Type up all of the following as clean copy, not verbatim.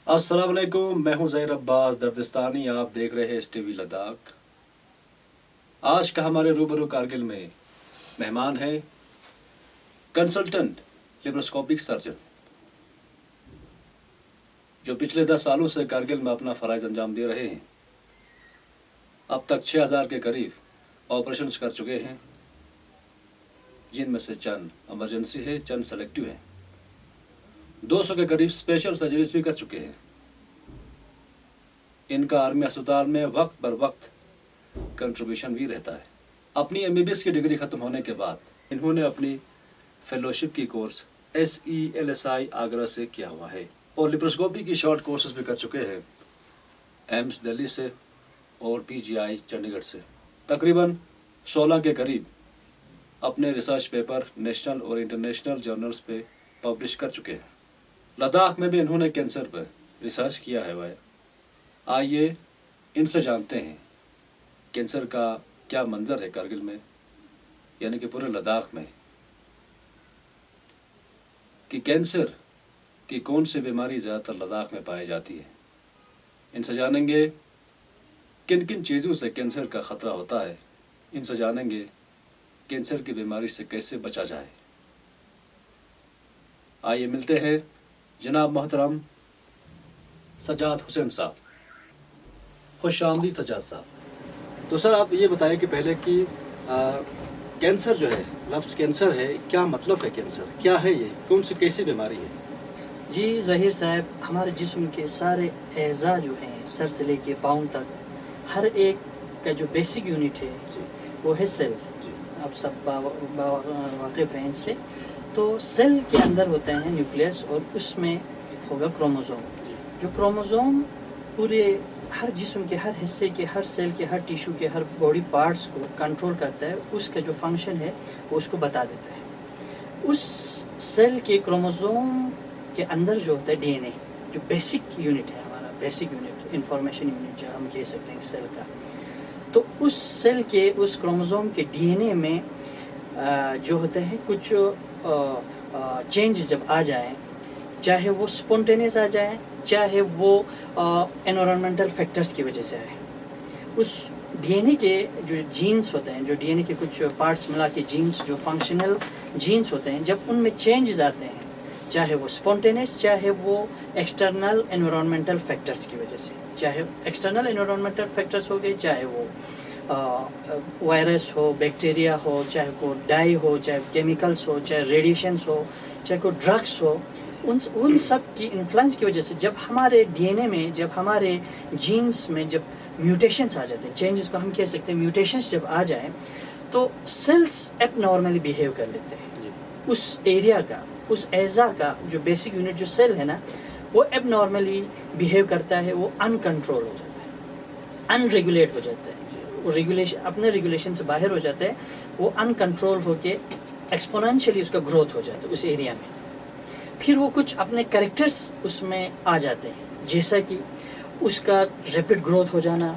अस्सलाम वालेकुम, मैं हूं ज़हीर अब्बास दर्दिस्तानी। आप देख रहे हैं एस टी वी लद्दाख। आज का हमारे रूबरू कारगिल में मेहमान है कंसल्टेंट लेप्रोस्कोपिक सर्जन, जो पिछले 10 सालों से कारगिल में अपना फ़राइज़ अंजाम दे रहे हैं। अब तक 6000 के करीब ऑपरेशंस कर चुके हैं, जिनमें से चंद एमरजेंसी है, चंद सेलेक्टिव हैं। 200 के करीब स्पेशल सर्जरीज भी कर चुके हैं। इनका आर्मी अस्पताल में वक्त बर वक्त कंट्रीब्यूशन भी रहता है। अपनी एमबीबीएस की डिग्री ख़त्म होने के बाद इन्होंने अपनी फेलोशिप की कोर्स SELSI आगरा से किया हुआ है और लिप्रोस्कोपी की शॉर्ट कोर्सेज भी कर चुके हैं एम्स दिल्ली से और PGI चंडीगढ़ से। तकरीबन 16 के करीब अपने रिसर्च पेपर नेशनल और इंटरनेशनल जर्नल्स पे पब्लिश कर चुके हैं। लद्दाख में भी इन्होंने कैंसर पर रिसर्च किया है। वह आइए इनसे जानते हैं कैंसर का क्या मंजर है कारगिल में, यानी कि पूरे लद्दाख में, कि कैंसर की कौन सी बीमारी ज़्यादातर लद्दाख में पाई जाती है। इनसे जानेंगे किन किन चीज़ों से कैंसर का ख़तरा होता है। इनसे जानेंगे कैंसर की बीमारी से कैसे बचा जाए। आइए मिलते हैं जनाब मोहतरम सजाद हुसैन साहब। खुश आमदीद सजाद साहब। तो सर आप ये बताएं कि पहले कि कैंसर जो है, लफ्ज़ कैंसर है, क्या मतलब है कैंसर, क्या है ये, कौन सी कैसी बीमारी है? जी ज़हीर साहब, हमारे जिस्म के सारे एज़ा जो हैं, सर से लेके पाँव तक, हर एक का जो बेसिक यूनिट है वो है सेल। आप सब वाकिफ़ हैं इनसे। तो सेल के अंदर होते हैं न्यूक्लियस और उसमें होगा क्रोमोसोम। जो क्रोमोसोम पूरे हर जिस्म के हर हिस्से के, हर सेल के, हर टिश्यू के, हर बॉडी पार्ट्स को कंट्रोल करता है। उसका जो फंक्शन है वो उसको बता देता है। उस सेल के क्रोमोसोम के अंदर जो होता है DNA, जो बेसिक यूनिट है, हमारा बेसिक यूनिट, इंफॉर्मेशन यूनिट जो हम कह सकते हैं सेल का, तो उस सेल के उस क्रोमोसोम के DNA में जो होते हैं कुछ चेंज जब आ जाए, चाहे वो स्पॉन्टेनियस आ जाए, चाहे वो एनवायरमेंटल फैक्टर्स की वजह से आए, उस DNA के जो जीन्स होते हैं, जो DNA के कुछ पार्ट्स मिला के जीन्स, जो फंक्शनल जीन्स होते हैं, जब उनमें चेंजेस आते हैं, चाहे वो स्पॉन्टेनियस, चाहे वो एक्सटर्नल एनवायरमेंटल फैक्टर्स की वजह से, चाहे एक्सटर्नल एनवायरमेंटल फैक्टर्स हो गए, चाहे वो वायरस हो, बैक्टीरिया हो, चाहे कोई डाई हो, चाहे केमिकल्स हो, चाहे रेडिएशंस हो, चाहे कोई ड्रग्स हो, उन सब की इन्फ्लुएंस की वजह से जब हमारे DNA में, जब हमारे जीन्स में जब म्यूटेशंस आ जाते हैं, चेंजेस को हम कह सकते हैं म्यूटेशंस जब आ जाए, तो सेल्स एबनॉर्मली बिहेव कर लेते हैं। उस एरिया का, उस एज़ा का जो बेसिक यूनिट जो सेल है ना, वो एबनॉर्मली बिहेव करता है, वो अनकंट्रोल हो जाता है, अनरेगुलेट हो जाता है, वो रेगुलेशन, अपने रेगुलेशन से बाहर हो जाता है, वो अनकंट्रोल होके एक्सपोनेंशियली उसका ग्रोथ हो जाता है उस एरिया में। फिर वो कुछ अपने कैरेक्टर्स उसमें आ जाते हैं, जैसा कि उसका रैपिड ग्रोथ हो जाना,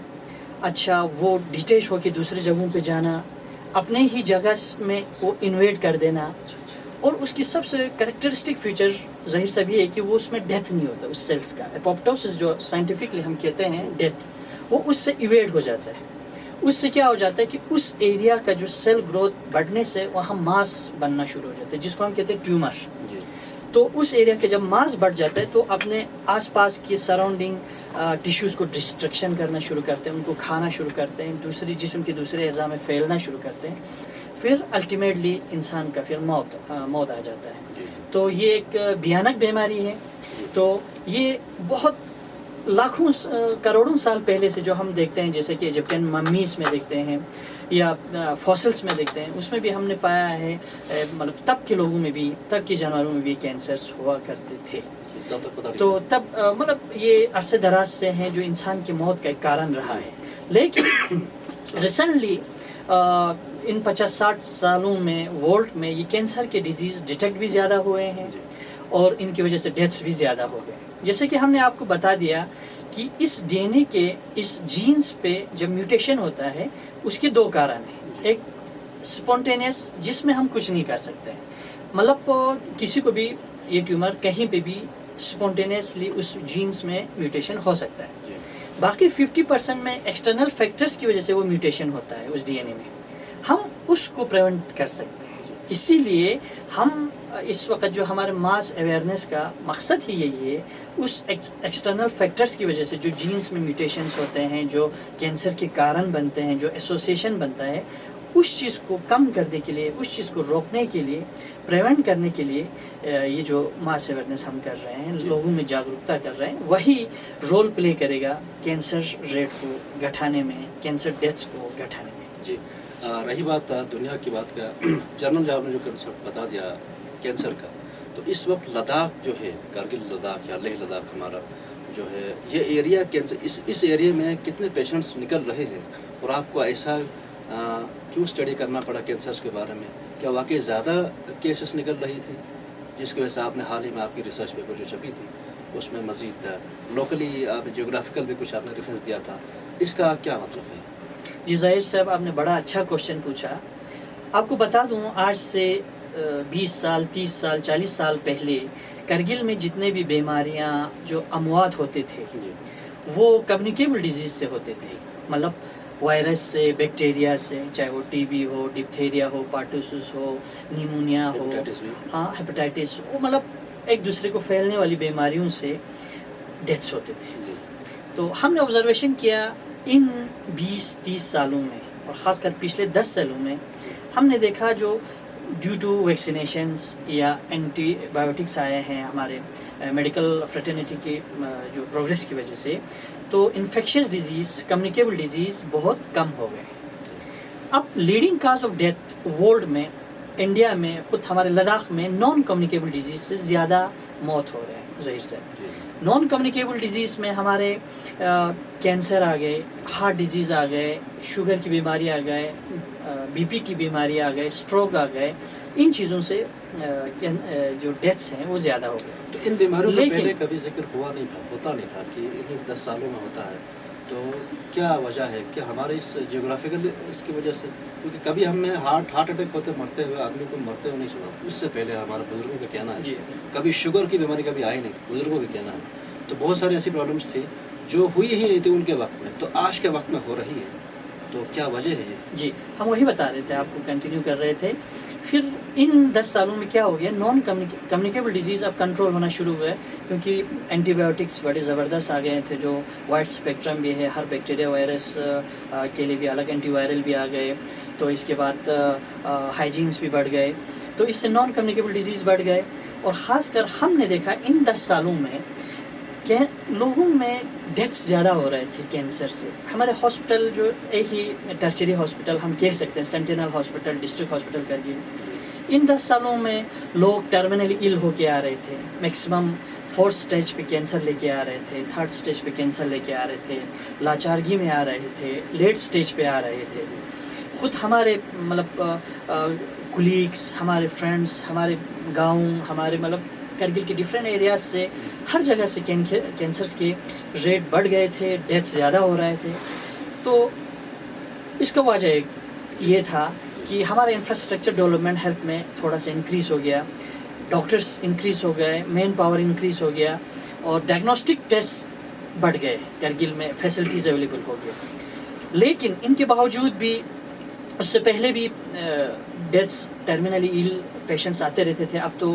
अच्छा वो डिटेच होकर दूसरे जगहों पे जाना, अपने ही जगह में वो इन्वेट कर देना, और उसकी सबसे कैरेक्टरिस्टिक फीचर ज़ाहिर साहब ये है कि वो उसमें डेथ नहीं होता उस सेल्स का। एपोप्टोसिस जो साइंटिफिकली हम कहते हैं डेथ, वो उससे इवेड हो जाता है। उससे क्या हो जाता है कि उस एरिया का जो सेल ग्रोथ बढ़ने से वहाँ मास बनना शुरू हो जाता है, जिसको हम कहते हैं ट्यूमर। तो उस एरिया के जब मास बढ़ जाता है तो अपने आसपास की सराउंडिंग टिश्यूज़ को डिस्ट्रक्शन करना शुरू करते हैं, उनको खाना शुरू करते हैं, दूसरी जिस्म के दूसरे अज़ा में फैलना शुरू करते हैं, फिर अल्टीमेटली इंसान का फिर मौत आ जाता है। तो ये एक भयानक बीमारी है। तो ये बहुत लाखों करोड़ों साल पहले से जो हम देखते हैं, जैसे कि इजिप्टियन मम्मीज़ में देखते हैं या फॉसिल्स में देखते हैं, उसमें भी हमने पाया है, मतलब तब के लोगों में भी, तब के जानवरों में भी कैंसर्स हुआ करते थे। तो तब मतलब ये अरसे दराज से हैं जो इंसान की मौत का एक कारण रहा है। लेकिन रिसेंटली इन 50-60 सालों में वर्ल्ड में ये कैंसर के डिजीज़ डिटेक्ट भी ज़्यादा हुए हैं और इनकी वजह से डेथ्स भी ज़्यादा हो गए। जैसे कि हमने आपको बता दिया कि इस DNA के इस जीन्स पे जब म्यूटेशन होता है, उसके दो कारण हैं। एक स्पॉन्टेनियस, जिसमें हम कुछ नहीं कर सकते, मतलब किसी को भी ये ट्यूमर कहीं पे भी स्पॉन्टेनियसली उस जीन्स में म्यूटेशन हो सकता है। जी बाकी 50% में एक्सटर्नल फैक्टर्स की वजह से वो म्यूटेशन होता है उस डीएनए में, हम उसको प्रिवेंट कर सकते हैं। इसीलिए हम इस वक्त जो हमारे मास अवेयरनेस का मकसद ही यही है, उस एक्सटर्नल फैक्टर्स की वजह से जो जीन्स में म्यूटेशंस होते हैं, जो कैंसर के कारण बनते हैं, जो एसोसिएशन बनता है, उस चीज़ को कम करने के लिए, उस चीज़ को रोकने के लिए, प्रिवेंट करने के लिए ये जो मास अवेयरनेस हम कर रहे हैं, लोगों में जागरूकता कर रहे हैं, वही रोल प्ले करेगा कैंसर रेट को घटाने में, कैंसर डेथ्स को घटाने में। जी रही बात दुनिया की बात का, जनरल साहब ने जो कंसेप्ट बता दिया कैंसर का, तो इस वक्त लद्दाख जो है, कारगिल लद्दाख या लेह लद्दाख हमारा जो है, ये एरिया कैंसर, इस एरिया में कितने पेशेंट्स निकल रहे हैं, और आपको ऐसा क्यों स्टडी करना पड़ा कैंसर्स के बारे में? क्या वाकई ज़्यादा केसेस निकल रही थी, जिसकी वजह से आपने हाल ही में आपकी रिसर्च पेपर जो छपी थी उसमें मज़ीद लोकली आप जियोग्राफिकल भी कुछ आपने रेफरेंस दिया था, इसका क्या मतलब है? जी ज़ाहिर साहब, आपने बड़ा अच्छा क्वेश्चन पूछा। आपको बता दूं, आज से 20 साल, 30 साल, 40 साल पहले करगिल में जितने भी बीमारियां जो अमवात होते थे, वो कम्युनिकेबल डिजीज़ से होते थे, मतलब वायरस से, बैक्टीरिया से, चाहे वो टीबी हो, डिप्थीरिया हो, पार्टुसिस हो, निमोनिया हो, हाँ हेपेटाइटिस, वो मतलब एक दूसरे को फैलने वाली बीमारियों से डेथ्स होते थे। तो हमने ऑब्जर्वेशन किया इन 20-30 सालों में, और ख़ासकर पिछले 10 सालों में हमने देखा जो ड्यू टू वैक्सीनेशंस या एंटीबायोटिक्स आए हैं हमारे मेडिकल फ्रेटर्निटी के जो प्रोग्रेस की वजह से, तो इन्फेक्शियस डिजीज़, कम्युनिकेबल डिजीज़ बहुत कम हो गए। अब leading cause of death world में, इंडिया में, ख़ुद हमारे लद्दाख में नॉन कम्युनिकेबल डिजीज़ से ज़्यादा मौत हो रहे हैं। ज़ाहिर से नॉन कम्युनिकेबल डिजीज़ में हमारे कैंसर आ गए, हार्ट डिजीज़ आ गए, शुगर की बीमारी आ गए, बीपी की बीमारी आ गए, स्ट्रोक आ गए, इन चीज़ों से जो डेथ्स हैं वो ज़्यादा हो गए। तो इन बीमारियों का पहले कभी जिक्र होता नहीं था कि इन्हीं 10 सालों में होता है, तो क्या वजह है? क्या हमारे इस जियोग्राफिकल इसकी वजह से? क्योंकि कभी हमने हार्ट अटैक होते मरते हुए आदमी को मरते हुए नहीं सुना। इससे पहले हमारे बुजुर्गों का कहना है, कभी शुगर की बीमारी कभी आई नहीं, बुजुर्गों का कहना है। तो बहुत सारी ऐसी प्रॉब्लम्स थी जो हुई ही नहीं थी उनके वक्त में, तो आज के वक्त में हो रही है, तो क्या वजह है ये? जी, हम वही बता रहे थे, आपको कंटिन्यू कर रहे थे। फिर इन 10 सालों में क्या हो गया, नॉन कम्युनिकेबल डिजीज़ अब कंट्रोल होना शुरू हुआ है, क्योंकि एंटीबायोटिक्स बड़े ज़बरदस्त आ गए थे, जो वाइड स्पेक्ट्रम भी है, हर बैक्टीरिया वायरस के लिए भी अलग एंटीवायरल भी आ गए, तो इसके बाद हाइजीन्स भी बढ़ गए, तो इससे नॉन कम्युनिकेबल डिजीज़ बढ़ गए। और ख़ासकर हमने देखा इन 10 सालों में कि लोगों में डेथ्स ज़्यादा हो रहे थे कैंसर से। हमारे हॉस्पिटल जो एक ही टर्शरी हॉस्पिटल हम कह सकते हैं, sentinel hospital, district hospital Kargil, इन 10 सालों में लोग टर्मिनली इल होके आ रहे थे। मैक्सिमम 4th स्टेज पे कैंसर लेके आ रहे थे, 3rd स्टेज पे कैंसर लेके आ रहे थे, लाचारगी में आ रहे थे, लेट स्टेज पे आ रहे थे। ख़ुद हमारे मतलब कुलीग्स, हमारे फ्रेंड्स, हमारे गाँव, हमारे मतलब करगिल के डिफरेंट एरियाज से, हर जगह से कैंसर्स के रेट बढ़ गए थे, डेथ्स ज़्यादा हो रहे थे। तो इसका वजह ये था कि हमारा इंफ्रास्ट्रक्चर डेवलपमेंट हेल्थ में थोड़ा सा इंक्रीज़ हो गया, डॉक्टर्स इंक्रीज़ हो गए, मैन पावर इंक्रीज़ हो गया, और डायग्नोस्टिक टेस्ट बढ़ गए, करगिल में फैसिलिटीज़ अवेलेबल हो गई। लेकिन इनके बावजूद भी, उससे पहले भी डेथ्स, टर्मिनली इल पेशेंट्स आते रहते थे, अब तो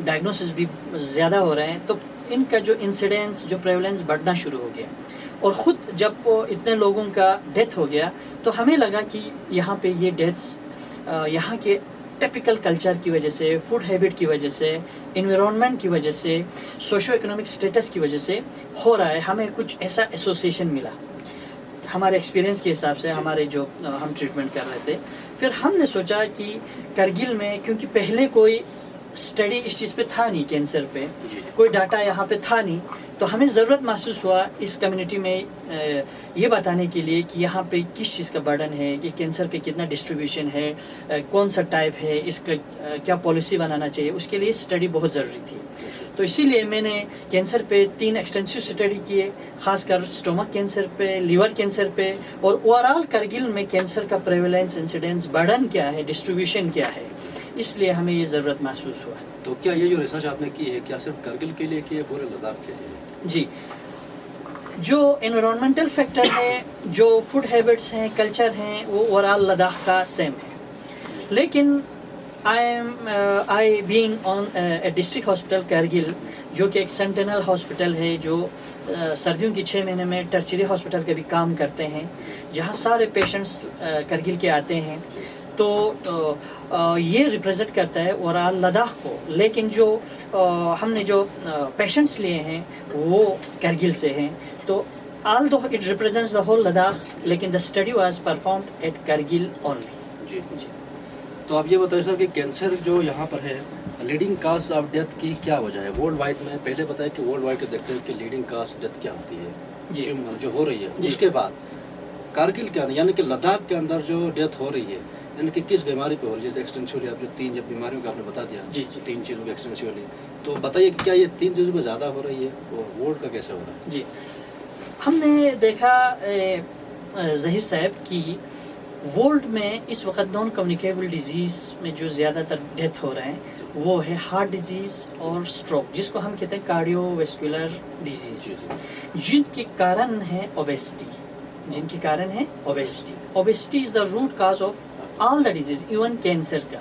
डायग्नोसिस भी ज़्यादा हो रहे हैं, तो इनका जो इंसिडेंस, जो प्रेवलेंस बढ़ना शुरू हो गया। और ख़ुद जब इतने लोगों का डेथ हो गया, तो हमें लगा कि यहाँ पे ये डेथ्स यहाँ के टिपिकल कल्चर की वजह से, फूड हैबिट की वजह से, एनवायरनमेंट की वजह से, सोशो इकोनॉमिक स्टेटस की वजह से हो रहा है। हमें कुछ ऐसा एसोसिएशन मिला हमारे एक्सपीरियंस के हिसाब से, हमारे जो हम ट्रीटमेंट कर रहे थे। फिर हमने सोचा कि करगिल में, क्योंकि पहले कोई स्टडी इस चीज़ पे था नहीं, कैंसर पे कोई डाटा यहाँ पे था नहीं, तो हमें ज़रूरत महसूस हुआ इस कम्युनिटी में ये बताने के लिए कि यहाँ पे किस चीज़ का बर्डन है, कि कैंसर का कितना डिस्ट्रीब्यूशन है, कौन सा टाइप है, इसका क्या पॉलिसी बनाना चाहिए, उसके लिए स्टडी बहुत ज़रूरी थी। तो इसीलिए मैंने कैंसर पे 3 एक्सटेंसिव स्टडी किए, खासकर स्टोमक कैंसर पे, लीवर कैंसर पे, और ओवरऑल करगिल में कैंसर का प्रेवलेंस, इंसिडेंस, बर्डन क्या है, डिस्ट्रीब्यूशन क्या है, इसलिए हमें ये ज़रूरत महसूस हुआ। تو کیا یہ جو ریسرچ آپ نے کی ہے کیا صرف کرگل کے لیے کی ہے پورے لداخ کے لیے؟ جی، جو انوائرمنٹل فیکٹر ہے، جو فوڈ ہیبٹس ہیں، کلچر ہیں، وہ اوور آل لداخ کا سیم ہے. لیکن آئی being on a district hospital Kargil, جو کہ ایک سینٹینل ہاسپٹل ہے، جو سردیوں کی 6 مہینے میں ٹرچری ہاسپٹل کے بھی کام کرتے ہیں، جہاں سارے پیشنٹس کرگل کے آتے ہیں. تو یہ ریپرزینٹ کرتا ہے اوور آل لداخ کو. لیکن جو ہم نے جو پیشنٹس لیے ہیں وہ کرگل سے ہیں. تو although it represents the whole Ladakh, لیکن the study was performed at Kargil only. جی جی. تو آپ یہ بتائیں سر کہ کینسر جو یہاں پر ہے لیڈنگ کاز آف ڈیتھ کی کیا وجہ ہے ورلڈ وائڈ میں؟ پہلے بتائیں کہ ورلڈ وائڈ دیکھتے ہیں کہ لیڈنگ کاز ڈیتھ کیا ہوتی ہے جی جو ہو رہی ہے. جی. اس کے بعد کارگل کے اندر یعنی کہ لداخ کے اندر جو ڈیتھ ہو رہی ہے یعنی کہ کس بیماری پہ ہو رہی ہے؟ جیسے ایکسٹینشولی آپ جو 3 جب بیماریوں کا آپ نے بتا دیا جی جی 3 چیزوں کی ایکسٹینشولی، تو بتائیے کہ کیا یہ 3 چیزوں پہ زیادہ ہو رہی ہے اور ورلڈ کا کیسے ہو رہا ہے؟ جی. ہم نے دیکھا ظہیر صاحب کی ورلڈ میں اس وقت نان کمیونیکیبل ڈیزیز میں جو زیادہ تر ڈیتھ ہو رہے ہیں وہ ہے ہارٹ ڈیزیز اور اسٹروک، جس کو ہم کہتے ہیں کارڈیو ویسکولر ڈیزیز، جن کے کارن ہے اوبیسٹی. جن کے کارن ہے obesity. Obesity is the root cause of all the disease, even cancer کا.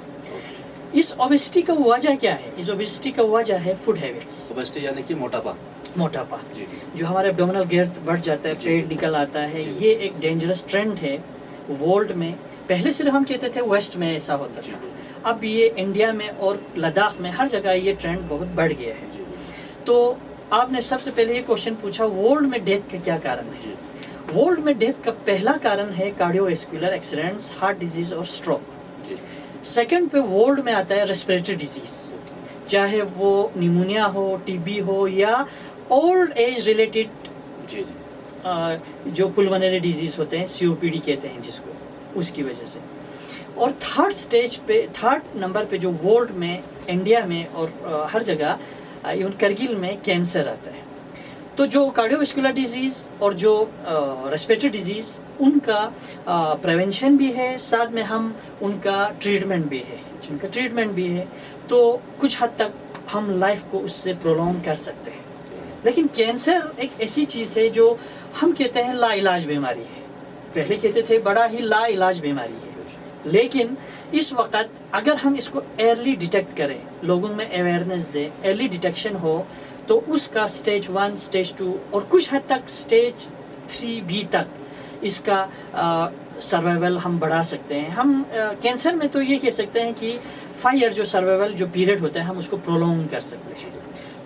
اس اوبیسٹی کا وجہ کیا ہے؟ اس اوبیسٹی کا وجہ ہے فوڈ ہیبٹس. اوبیسٹی یعنی کہ موٹاپا. موٹاپا جی جو ہمارے ایبڈومینل گرد بڑھ جاتا ہے، پیٹ نکل آتا ہے، یہ ایک ڈینجرس ٹرینڈ ہے ورلڈ میں. پہلے صرف ہم کہتے تھے ویسٹ میں ایسا ہوتا تھا، اب یہ انڈیا میں اور لداخ میں ہر جگہ یہ ٹرینڈ بہت بڑھ گیا ہے. تو آپ نے سب سے پہلے یہ کوشچن پوچھا ورلڈ میں ڈیتھ کا کیا کارن ہے. ورلڈ میں ڈیتھ کا پہلا کارن ہے cardio vascular accidents, heart disease اور اسٹروک. سیکنڈ پہ ورلڈ میں آتا ہے ریسپریٹری ڈیزیز، چاہے وہ نیمونیا ہو، ٹی بی ہو، یا اولڈ ایج ریلیٹڈ جو پلمونری ڈیزیز ہوتے ہیں، COPD کہتے ہیں جس کو، اس کی وجہ سے. اور تھرڈ نمبر پہ جو ورلڈ میں، انڈیا میں اور ہر جگہ ایون کرگل میں کینسر آتا ہے. تو جو کارڈیو ویسکولر ڈیزیز اور جو ریسپریٹری ڈیزیز، ان کا پریونشن بھی ہے، ساتھ میں ہم ان کا ٹریٹمنٹ بھی ہے. تو کچھ حد تک ہم لائف کو اس سے پرولونگ کر سکتے ہیں. لیکن کینسر ایک ایسی چیز ہے جو ہم کہتے ہیں لا علاج بیماری ہے. پہلے کہتے تھے بڑا ہی لا علاج بیماری ہے، لیکن اس وقت اگر ہم اس کو ایئرلی ڈیٹیکٹ کریں، لوگوں میں اویئرنیس دیں، ایئرلی ڈیٹیکشن ہو، تو اس کا سٹیج 1، سٹیج 2 اور کچھ حد تک سٹیج 3 بھی تک اس کا سروائیول ہم بڑھا سکتے ہیں. ہم کینسر میں تو یہ کہہ سکتے ہیں کہ 5 ایئر جو سروائیول جو پیریڈ ہوتا ہے ہم اس کو پرولونگ کر سکتے ہیں.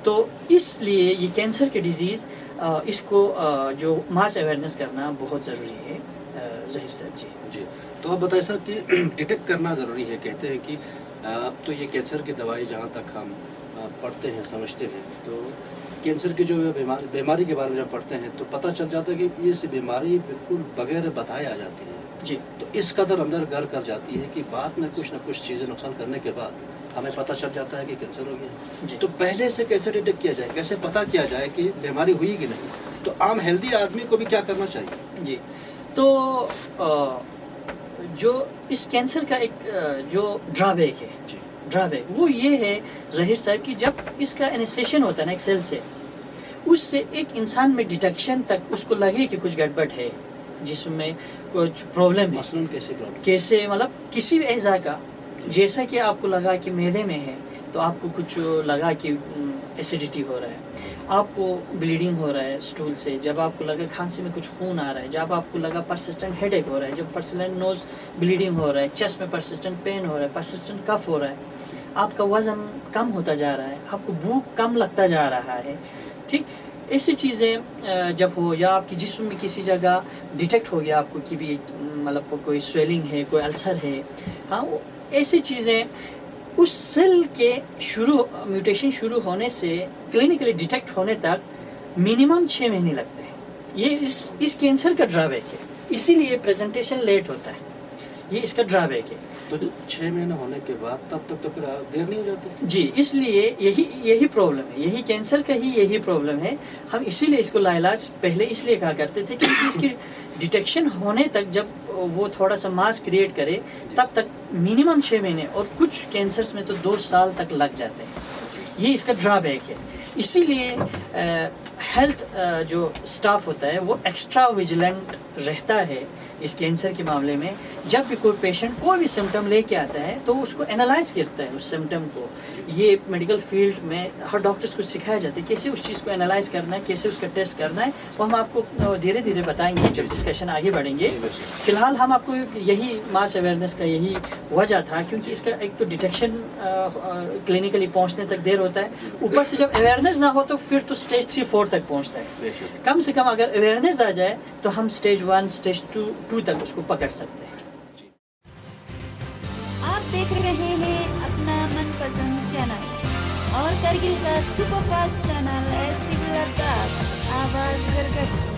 تو اس لیے یہ کینسر کے ڈیزیز، اس کو جو ماس اویئرنیس کرنا بہت ضروری ہے. ظہیر صاحب جی جی. تو آپ بتائیں سر کہ ڈیٹیکٹ کرنا ضروری ہے. کہتے ہیں کہ اب تو یہ کینسر کی دوائی جہاں تک ہم پڑھتے ہیں سمجھتے ہیں، تو کینسر کی جو بیماری کے بارے میں جب پڑھتے ہیں تو پتہ چل جاتا ہے کہ یہ بیماری بالکل بغیر بتائے آ جاتی ہے. جی. تو اس قدر اندر گر کر جاتی ہے کہ بعد میں کچھ نہ کچھ چیزیں نقصان کرنے کے بعد ہمیں پتہ چل جاتا ہے کہ کینسر ہو گیا. جی. تو پہلے سے کیسے ڈیٹیکٹ کیا جائے، کیسے پتہ کیا جائے کہ بیماری ہوئی کہ نہیں؟ تو عام ہیلدی آدمی کو بھی کیا کرنا چاہیے؟ جی. تو جو اس کینسر کا ایک جو ڈرابیک ہے، وہ یہ ہے ظہیر صاحب کہ جب اس کا انیسیشن ہوتا ہے نا ایک سیل سے، اس سے ایک انسان میں ڈیٹیکشن تک اس کو لگے کہ کچھ گڑبڑ ہے، جسم میں کچھ پرابلم ہے. مثلاً کیسے پرابلم؟ کیسے مطلب کسی بھی اعضاء کا، جیسا کہ آپ کو لگا کہ معدے میں ہے تو آپ کو کچھ لگا کہ ایسیڈیٹی ہو رہا ہے، آپ کو بلیڈنگ ہو رہا ہے اسٹول سے، جب آپ کو لگا کھانسی میں کچھ خون آ رہا ہے، جب آپ کو لگا پرسسٹنٹ ہیڈ ایک ہو رہا ہے، جب پرسسٹنٹ نوز بلیڈنگ ہو رہا ہے، چیسٹ میں پرسسٹنٹ پین ہو رہا ہے، پرسسٹنٹ کف ہو رہا ہے، آپ کا وزن کم ہوتا جا رہا ہے، آپ کو بھوک کم لگتا جا رہا ہے. ٹھیک، ایسی چیزیں جب ہو، یا آپ کی جسم میں کسی جگہ ڈیٹیکٹ ہو گیا آپ کو کہ بھی مطلب کوئی سویلنگ ہے، کوئی السر ہے، ہاں، ایسی چیزیں اس سیل کے میوٹیشن شروع ہونے سے کلینکلی ڈیٹیکٹ ہونے تک منیمم 6 مہینے لگتے ہیں. یہ اس کینسر کا ڈرابیک ہے، اسی لیے پریزنٹیشن لیٹ ہوتا ہے، یہ اس کا ڈرابیک ہے. تو 6 مہینے ہونے کے بعد تب تک تو پھر دیر نہیں ہو جاتی؟ جی، اس لیے یہی پرابلم ہے، یہی کینسر کا یہی پرابلم ہے. ہم اسی لیے اس کو لا علاج پہلے اس لیے کہا کرتے تھے کہ اس کی ڈیٹیکشن ہونے تک جب وہ تھوڑا سا ماس کریٹ کرے تب تک منیمم 6 مہینے، اور کچھ کینسرز میں تو 2 سال تک لگ جاتے ہیں. یہ اس کا ڈرا بیک ہے. اسی لیے ہیلتھ جو اسٹاف ہوتا ہے وہ ایکسٹرا ویجیلنٹ رہتا ہے اس کینسر کے معاملے میں. جب بھی کوئی پیشنٹ کوئی بھی سمٹم لے کے آتا ہے تو اس کو انالائز کرتا ہے اس سمٹم کو. یہ میڈیکل فیلڈ میں ہر ڈاکٹرس کو سکھایا جاتا ہے کیسے اس چیز کو انالائز کرنا ہے, کیسے اس کا ٹیسٹ کرنا ہے. وہ ہم آپ کو دھیرے دھیرے بتائیں گے جب ڈسکشن آگے بڑھیں گے. فی الحال ہم آپ کو یہی ماس اویئرنیس کا یہی وجہ تھا, کیونکہ اس کا ایک تو ڈیٹیکشن کلینکلی پہنچنے تک دیر ہوتا ہے, اوپر سے جب اویئرنیس نہ ہو تو پھر تو اسٹیج 3-4 تک پہنچتا ہے. کم سے کم اگر اویئرنیس آ جائے تو ہم اسٹیج 1 اسٹیج 2 تک اس کو پکڑ سکتے ہیں. آپ دیکھ رہے ہیں اپنا من پسند چینل اور کرگل کا super fast channel STV Ladakh, آواز گرگٹ.